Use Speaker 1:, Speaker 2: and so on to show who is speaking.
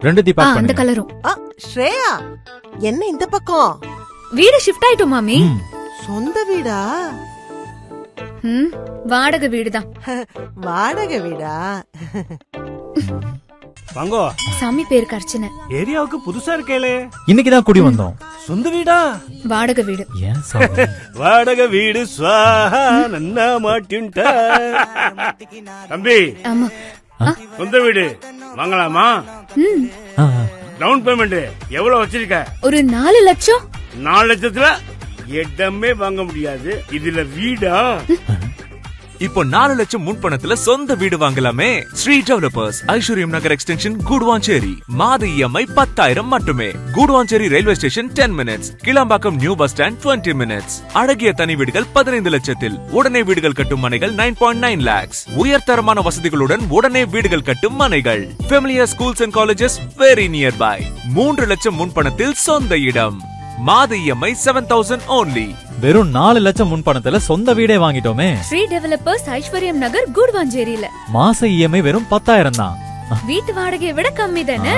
Speaker 1: ரெண்டுத்தையும் பேக்
Speaker 2: அந்த
Speaker 1: பண்ணுங்க.
Speaker 2: கலரும்.
Speaker 3: ஸ்ரேயா, என்ன இந்த பக்கம்?
Speaker 2: வீடு ஷிஃப்ட் ஆயிட்டோம் மாமி.
Speaker 3: சொந்த வீடா?
Speaker 2: வாடகை வீடுதான்.
Speaker 3: வாடகை வீடா?
Speaker 4: வாங்கோ.
Speaker 2: சாமி பேருக்கு அர்ச்சனை.
Speaker 4: ஏரியாவுக்கு புதுசா இருக்கேளே.
Speaker 1: இன்னைக்குதான் குடி வந்தோம்.
Speaker 4: சொந்த வீடா?
Speaker 2: வாடகை வீடு.
Speaker 1: ஏன் சாமி?
Speaker 4: வாடகை வீடு ஸ்வாஹா நன்னா மாட்டின்டா. தம்பி,
Speaker 2: ஆமா.
Speaker 4: சொந்த வீடு வாங்கலாமா? டவுன் பேமெண்ட் எவ்வளவு வச்சிருக்க?
Speaker 2: ஒரு 4 லட்சம்.
Speaker 4: 4 லட்சத்துல இடமே வாங்க முடியாது, இதுல வீடா?
Speaker 5: இப்போ 4 லட்சம் முன்பணத்துல சொந்த வீடு வாங்கலாமே. ஸ்ரீ டெவலப்பர்ஸ், ஐஸ்வர்யம் நகர் எக்ஸ்டென்ஷன், கூடுவாஞ்சேரி. மாத இஎம்ஐ 10,000 மட்டுமே. Guduvanchery railway station 10 minutes. Kilambakkam new bus stand 20 minutes. அழகிய தனி வீடுகள் 15 லட்சத்தில். உடனே வீடுகள் கட்டும் மனைகள் 9.9 lakhs. உயர்தரமான வசதிகளுடன் உடனே வீடுகள் கட்டும் மனைகள். Familiar schools and colleges very nearby. 3 லட்சம் முன்பணத்தில் சொந்த இடம். மாத இஎம்ஐ 7,000 only.
Speaker 1: வெறும் 4 லட்சம் முன்பணத்துல சொந்த வீடே வாங்கிட்டோமே.
Speaker 2: ஸ்ரீ டெவலப்பர்ஸ், ஐஸ்வர்யம் நகர், கூடுவாஞ்சேரியில.
Speaker 1: மாச இஎம்ஐ வெறும் 10,000 தான்.
Speaker 2: வீட்டு வாடகையை விட கம்மி தானே.